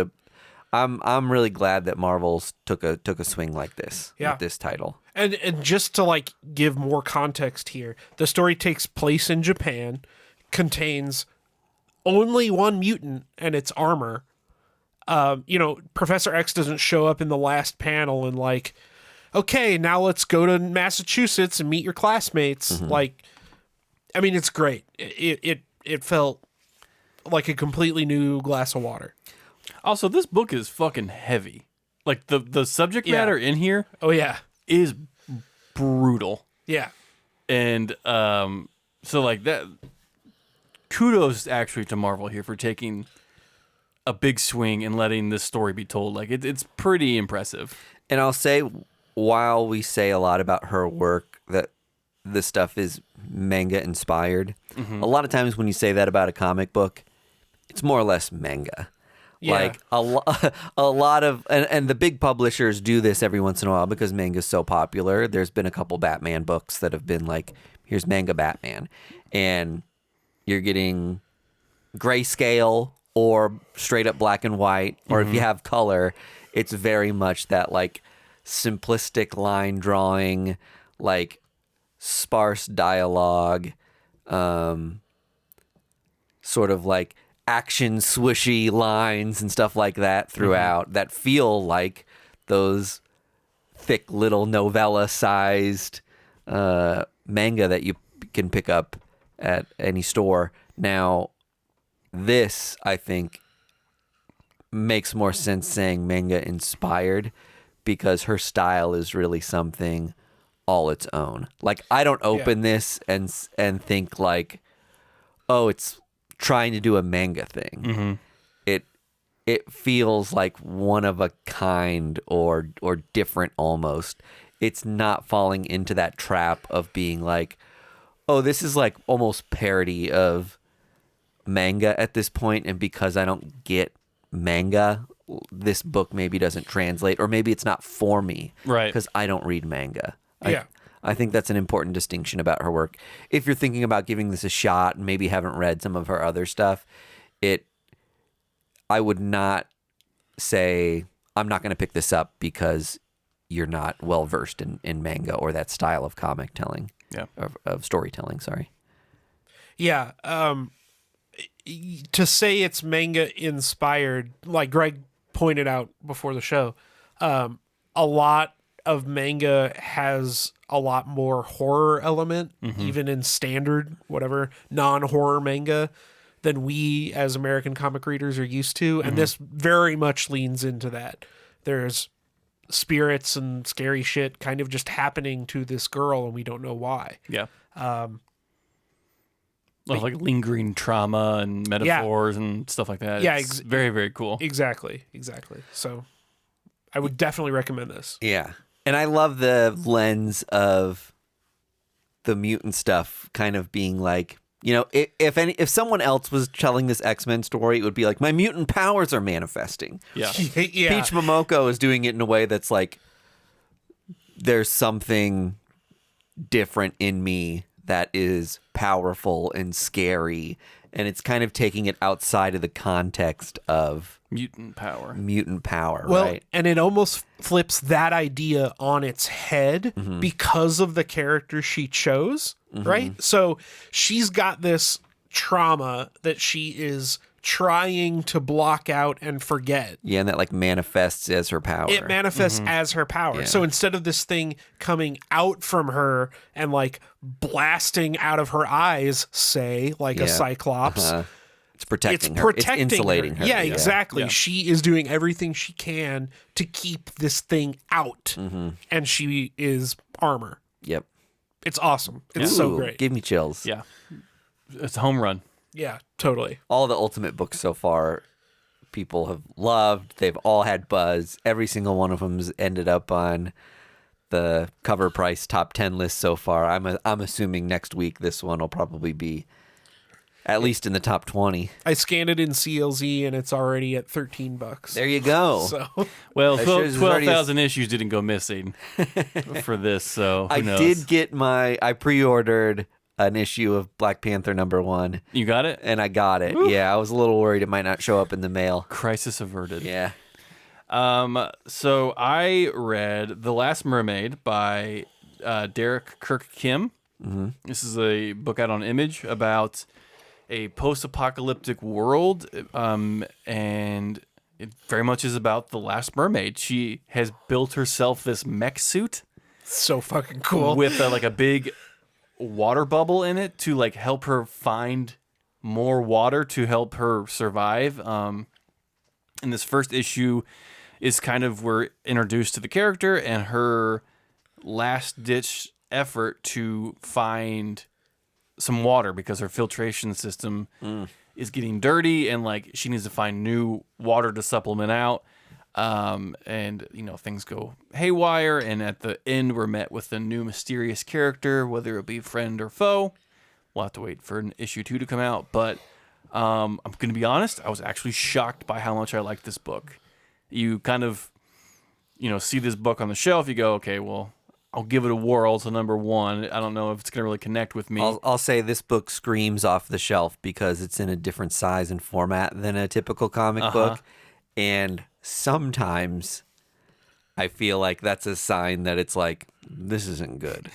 I'm really glad that Marvel's took a swing like this with this title. And just to like give more context here, the story takes place in Japan, contains only one mutant and its armor. Professor X doesn't show up in the last panel and like, okay, now let's go to Massachusetts and meet your classmates. Like, I mean, it's great. It felt like a completely new glass of water. Also, this book is fucking heavy. Like the subject matter in here Oh yeah. is brutal. Yeah. And so like that, kudos actually to Marvel here for taking a big swing and letting this story be told. Like it's pretty impressive. And I'll say, while we say a lot about her work that this stuff is manga inspired, a lot of times when you say that about a comic book, it's more or less manga. Yeah. Like a lot of, and the big publishers do this every once in a while because manga is so popular. There's been a couple Batman books that have been like, here's manga Batman, and you're getting grayscale or straight up black and white, or if you have color, it's very much that like simplistic line drawing, like sparse dialogue, sort of like action swishy lines and stuff like that throughout that feel like those thick little novella sized manga that you can pick up at any store. Now, this, I think, makes more sense saying manga inspired, because her style is really something all its own. Like, I don't open this and think like, oh, it's trying to do a manga thing. It feels like one of a kind or different almost. It's not falling into that trap of being like, oh, this is like almost parody of manga at this point, and because I don't get manga, this book maybe doesn't translate, or maybe it's not for me, Right. because I don't read manga. Yeah. I think that's an important distinction about her work. If you're thinking about giving this a shot and maybe haven't read some of her other stuff, I would not say, I'm not going to pick this up because you're not well versed in manga or that style of comic telling. Yeah. of storytelling. Sorry. Yeah. To say it's manga inspired, like Greg pointed out before the show, a lot of manga has a lot more horror element, even in standard, whatever, non-horror manga than we as American comic readers are used to. And this very much leans into that. There's spirits and scary shit kind of just happening to this girl and we don't know why. Yeah. Like lingering trauma and metaphors and stuff like that. Yeah, It's very, very cool. Exactly. So I would definitely recommend this. Yeah. And I love the lens of the mutant stuff kind of being like, you know, if someone else was telling this X-Men story, it would be like, my mutant powers are manifesting. Yeah. Yeah. Peach Momoko is doing it in a way that's like, there's something different in me that is powerful and scary, and it's kind of taking it outside of the context of Mutant power. Well, right? and it almost flips that idea on its head because of the character she chose, right? So she's got this trauma that she is trying to block out and forget. Yeah, and that like manifests as her power. It manifests as her power. Yeah. So instead of this thing coming out from her and like blasting out of her eyes, say, like a cyclops, It's protecting it's her. protecting It's insulating her. Yeah, exactly. Yeah. She is doing everything she can to keep this thing out, and she is armor. Yep. It's awesome. It's so Ooh, great. Give me chills. Yeah. It's a home run. Yeah, totally. All the Ultimate books so far, people have loved. They've all had buzz. Every single one of them's ended up on the cover price top 10 list so far. I'm assuming next week this one will probably be at least in the top 20. I scanned it in CLZ and it's already at $13. There you go. So Well, That shows there's already 12,000 issues didn't go missing for this, so who I knows? did get I pre-ordered an issue of Black Panther #1, You got it? and I got it. Yeah, I was a little worried it might not show up in the mail. Crisis averted. Yeah. So I read The Last Mermaid by Derek Kirk Kim. This is a book out on Image about a post-apocalyptic world, and it very much is about the Last Mermaid. She has built herself this mech suit so fucking cool. with like a big water bubble in it to like help her find more water to help her survive. And this first issue is kind of we're introduced to the character and her last ditch effort to find some water because her filtration system is getting dirty and like she needs to find new water to supplement out. And you know, things go haywire, and at the end we're met with a new mysterious character, whether it be friend or foe. We'll have to wait for an issue 2 to come out, but I'm gonna be honest, I was actually shocked by how much I liked this book. You kind of, you know, see this book on the shelf, you go, okay, well, I'll give it a whirl to #1. I don't know if it's gonna really connect with me. I'll say this book screams off the shelf because it's in a different size and format than a typical comic book. And sometimes I feel like that's a sign that it's like, this isn't good.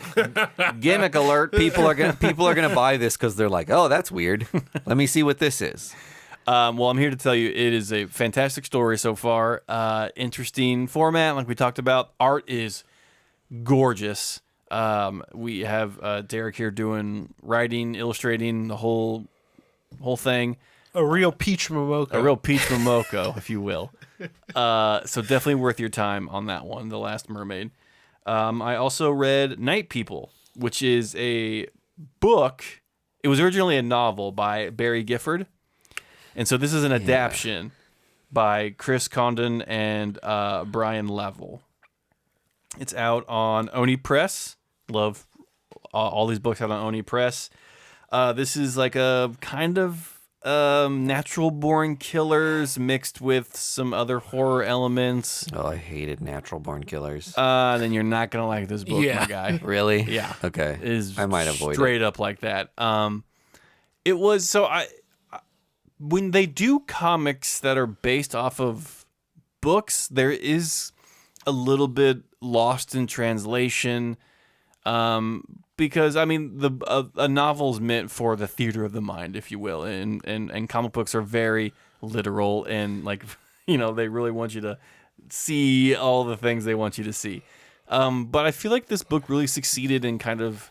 Gimmick alert. People are gonna buy this because they're like, oh, that's weird. Let me see what this is. Well, I'm here to tell you it is a fantastic story so far. Interesting format, like we talked about. Art is gorgeous. We have Derek here doing writing, illustrating, the whole thing. A real Peach Momoko. A real Peach Momoko, if you will. So definitely worth your time on that one, The Last Mermaid. I also read Night People, which is a book. It was originally a novel by Bary Gifford. And so this is an adaptation by Chris Condon and Brian Lavel. It's out on Oni Press. Love all these books out on Oni Press. This is like a kind of natural born killers mixed with some other horror elements. Oh, I hated natural born killers. Then you're not gonna like this book, my guy. Really? Yeah. Okay. It is I might avoid straight up like that. It was so when they do comics that are based off of books, there is a little bit lost in translation. because I mean a novel's meant for the theater of the mind, if you will, and comic books are very literal and like they really want you to see all the things they want you to see. But I feel like this book really succeeded in kind of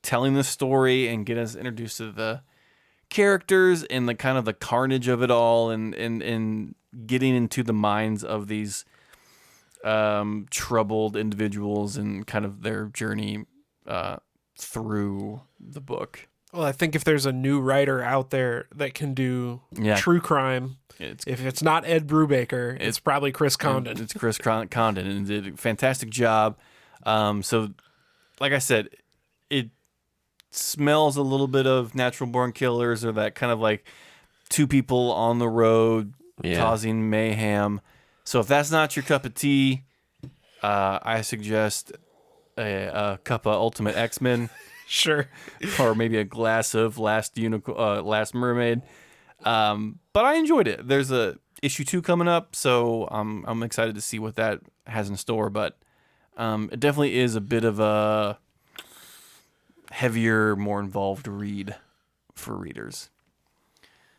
telling the story and getting us introduced to the characters and the kind of the carnage of it all, and getting into the minds of these troubled individuals and kind of their journey through the book. Well, I think if there's a new writer out there that can do true crime, if it's not Ed Brubaker, it's probably Chris Condon. It's Chris Condon, and did a fantastic job. So, like I said, it smells a little bit of Natural Born Killers, or that kind of like two people on the road causing mayhem. So if that's not your cup of tea, I suggest a cup of Ultimate X-Men. Sure. Or maybe a glass of Last Mermaid. But I enjoyed it. There's a issue 2 coming up, so I'm excited to see what that has in store. But it definitely is a bit of a heavier, more involved read for readers.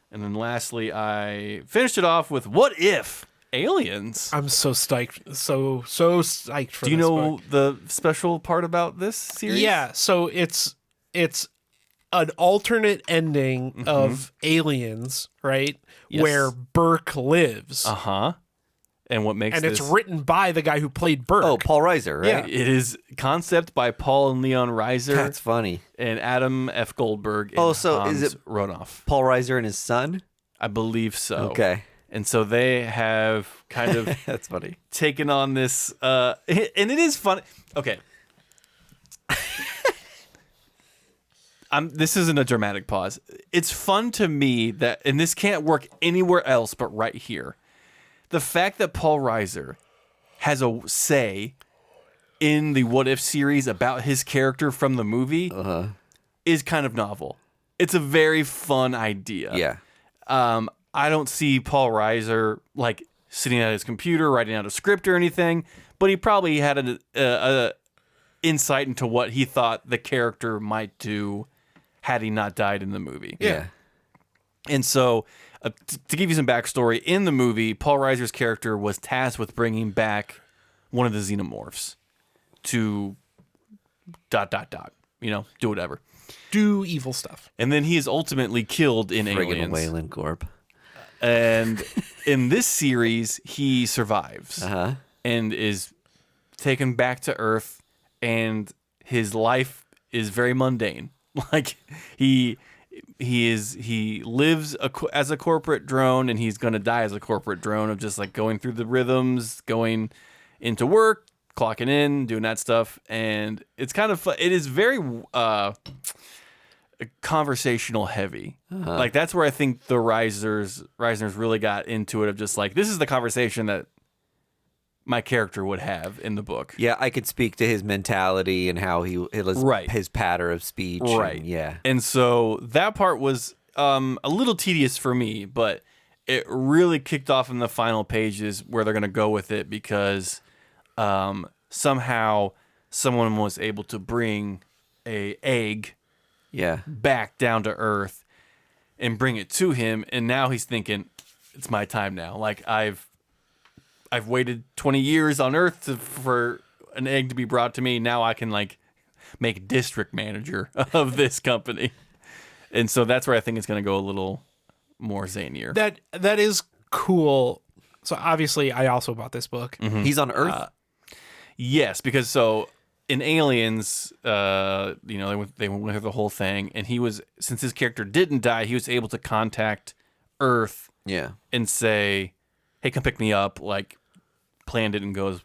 And then lastly, I finished it off with What If Aliens? I'm so psyched. So psyched for this. Do you know book. the special part about this series? Yeah, so it's an alternate ending of Aliens, right? Yes. Where Burke lives. Uh-huh. And what makes And this... it's written by the guy who played Burke. Oh, Paul Rieser, right? It is concept by Paul and Leon Rieser. That's funny. And Adam F. Goldberg. Oh, and so Hans is it Ronoff? Paul Rieser and his son? I believe so. Okay. And so they have kind of That's funny. taken on this, and it is fun. Okay. This isn't a dramatic pause. It's fun to me that, and this can't work anywhere else but right here. The fact that Paul Rieser has a say in the What If series about his character from the movie is kind of novel. It's a very fun idea. Yeah. I don't see Paul Rieser like sitting at his computer writing out a script or anything, but he probably had an insight into what he thought the character might do had he not died in the movie. Yeah. And so, to give you some backstory, in the movie, Paul Reiser's character was tasked with bringing back one of the xenomorphs to ... do whatever. Do evil stuff. And then he is ultimately killed in Friggin' Aliens. Wayland Gorp. And in this series, he survives and is taken back to Earth, and his life is very mundane. Like he lives as a corporate drone, and he's going to die as a corporate drone of just like going through the rhythms, going into work, clocking in, doing that stuff. And it's kind of fun. It is very conversational heavy. Like that's where I think the Reisners really got into it, of just like, this is the conversation that my character would have in the book. Yeah, I could speak to his mentality and how his pattern of speech. Right. And so that part was a little tedious for me, but it really kicked off in the final pages where they're going to go with it, because somehow someone was able to bring a egg back down to Earth and bring it to him, and now he's thinking, it's my time now. Like I've waited 20 years on Earth for an egg to be brought to me. Now I can like make district manager of this company. And so that's where I think it's going to go a little more zanier. That is cool. So obviously I also bought this book. He's on Earth? Yes, because so in Aliens, they went through the whole thing, and since his character didn't die, he was able to contact Earth and say, hey, come pick me up, like planned it, and goes.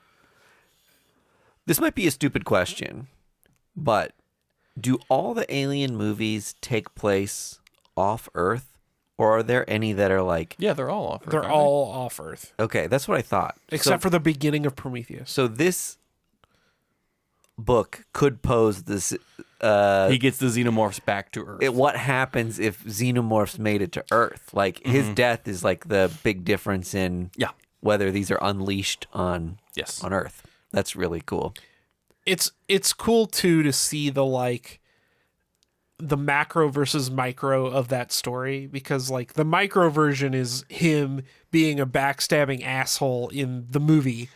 This might be a stupid question, but do all the Alien movies take place off Earth, or are there any that are like... Yeah, they're all off Earth. They're all off Earth. Okay, that's what I thought. Except for the beginning of Prometheus. So this book could pose this... he gets the xenomorphs back to Earth. What happens if xenomorphs made it to Earth? Like, his death is like the big difference in whether these are unleashed on Earth. That's really cool. It's cool too to see the macro versus micro of that story, because like the micro version is him being a backstabbing asshole in the movie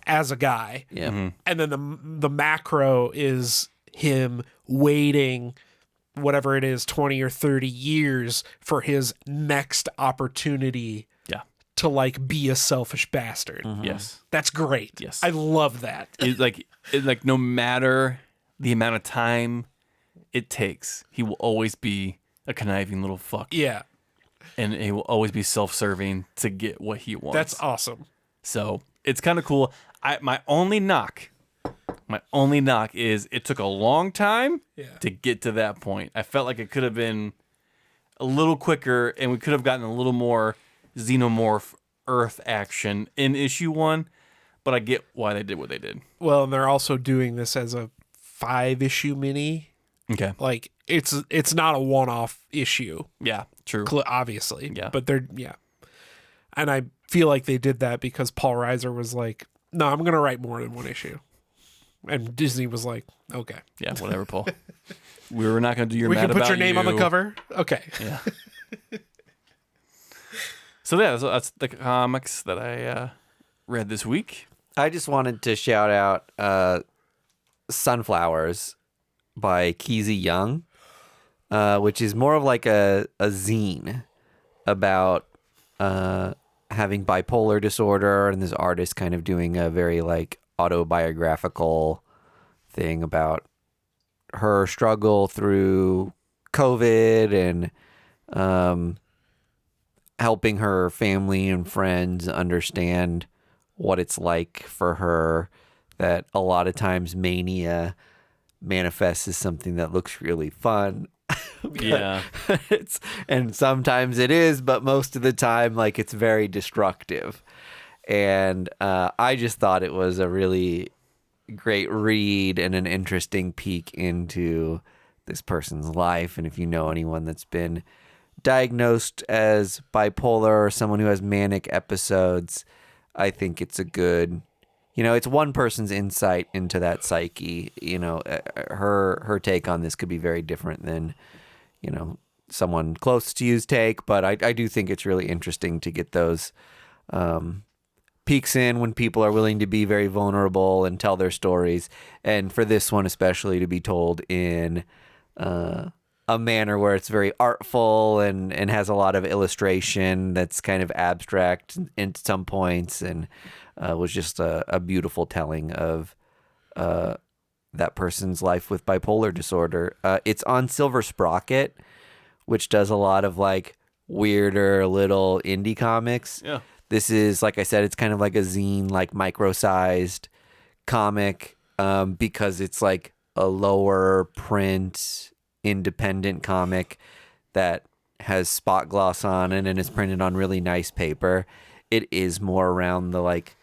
as a guy. Yeah. And then the macro is him waiting whatever it is 20 or 30 years for his next opportunity Yeah. to like be a selfish bastard. Yes. That's great. Yes. I love that. Like no matter the amount of time it takes, he will always be a conniving little fuck. Yeah. And he will always be self-serving to get what he wants. That's awesome. So it's kind of cool. My only knock is it took a long time to get to that point. I felt like it could have been a little quicker, and we could have gotten a little more Xenomorph Earth action in issue 1, but I get why they did what they did. Well, and they're also doing this as a 5-issue mini. Okay. Like it's not a one-off issue, Yeah, true. obviously. Yeah. But and I feel like they did that because Paul Rieser was like, "No, I'm going to write more than one issue," and Disney was like, "Okay, Yeah, whatever, Paul. We were not going to do your we mad can put about your name on the you. cover." Okay. Yeah. So that's the comics that I read this week. I just wanted to shout out Sunflowers by Keezy Young, which is more of like a zine about having bipolar disorder, and this artist kind of doing a very like autobiographical thing about her struggle through COVID and helping her family and friends understand what it's like for her, that a lot of times mania manifests as something that looks really fun. Yeah. And sometimes it is, but most of the time, like, it's very destructive. And I just thought it was a really great read and an interesting peek into this person's life. And if you know anyone that's been diagnosed as bipolar or someone who has manic episodes, I think it's a good, it's one person's insight into that psyche. Her take on this could be very different than, someone close to you's take, but I do think it's really interesting to get those peeks in when people are willing to be very vulnerable and tell their stories. And for this one especially, to be told in a manner where it's very artful and has a lot of illustration that's kind of abstract in some points, and was just a beautiful telling of that person's life with bipolar disorder. It's on Silver Sprocket, which does a lot of like weirder little indie comics. Yeah. This is, like I said, it's kind of like a zine, like micro-sized comic, because it's like a lower print independent comic that has spot gloss on it and is printed on really nice paper. It is more around the like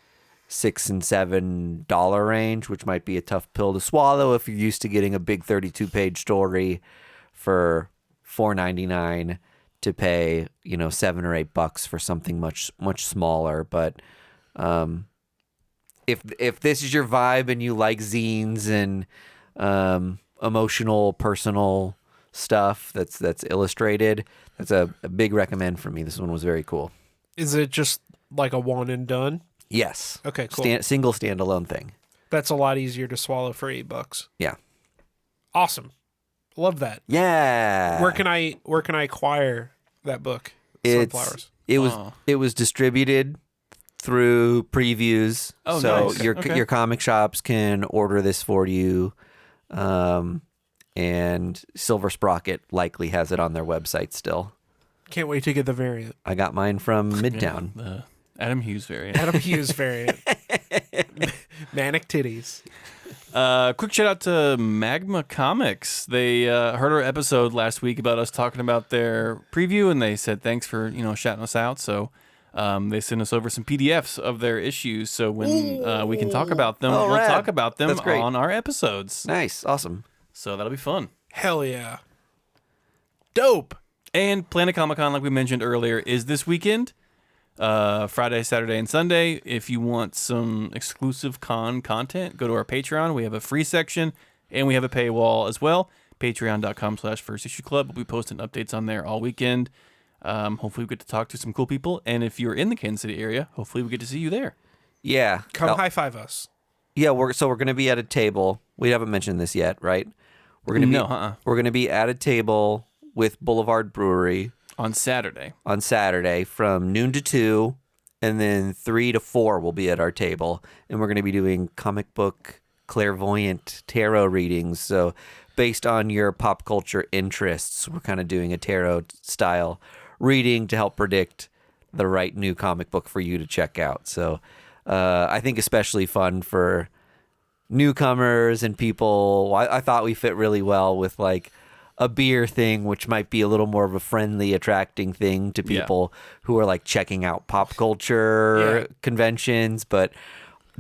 $6 and $7 range, which might be a tough pill to swallow if you're used to getting a big 32-page story for $4.99 to pay, $7 or $8 for something much smaller. But if this is your vibe and you like zines and emotional, personal stuff that's illustrated, that's a big recommend for me. This one was very cool. Is it just like a one and done? Yes. Okay, cool. Single standalone thing. That's a lot easier to swallow for $8. Yeah. Awesome. Love that. Yeah. Where can I acquire that book? Sunflowers. It was distributed through previews. Oh, so nice. your comic shops can order this for you. And Silver Sprocket likely has it on their website still. Can't wait to get the variant. I got mine from Midtown. Yeah, the Adam Hughes variant. Adam Hughes variant. Manic titties. Quick shout out to Magma Comics. They heard our episode last week about us talking about their preview, and they said thanks for shouting us out. So they sent us over some PDFs of their issues, so when we can talk about them, we'll rad. talk about them That's great. on our episodes. Nice. Awesome. So that'll be fun. Hell yeah. Dope. And Planet Comic Con, like we mentioned earlier, is this weekend. Friday, Saturday, and Sunday. If you want some exclusive con content, go to our Patreon. We have a free section, and we have a paywall as well. Patreon.com/first-issue-club. We'll be posting updates on there all weekend. Hopefully we get to talk to some cool people. And if you're in the Kansas City area, hopefully we get to see you there. Yeah. Come high-five us. Yeah, we're going to be at a table. We haven't mentioned this yet, right? We're going to be at a table with Boulevard Brewery on Saturday from noon to 2, and then 3 to 4 we'll be at our table, and we're going to be doing comic book clairvoyant tarot readings. So based on your pop culture interests, we're kind of doing a tarot style reading to help predict the right new comic book for you to check out. So I think especially fun for newcomers and people. I thought we fit really well with like a beer thing, which might be a little more of a friendly, attracting thing to people who are like checking out pop culture conventions, but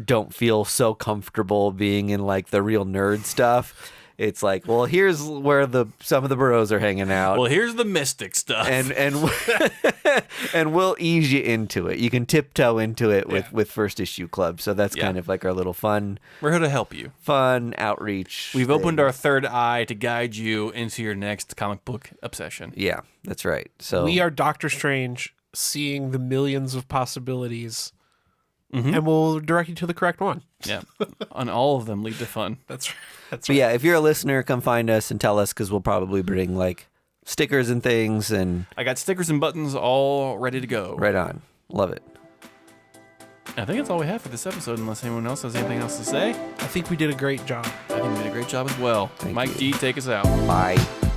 don't feel so comfortable being in like the real nerd stuff. It's like, well, here's where some of the bros are hanging out. Well, here's the mystic stuff, and and we'll ease you into it. You can tiptoe into it with First Issue Club. So that's kind of like our little fun. We're here to help you. Fun outreach. We've opened our third eye to guide you into your next comic book obsession. Yeah, that's right. So we are Doctor Strange, seeing the millions of possibilities, and we'll direct you to the correct one. Yeah, on all of them lead to fun. That's right. But yeah, if you're a listener, come find us and tell us, because we'll probably bring like stickers and things. And I got stickers and buttons all ready to go. Right on. Love it. I think that's all we have for this episode, unless anyone else has anything else to say. I think we did a great job. I think we did a great job as well. Thank Mike you. D, take us out. Bye.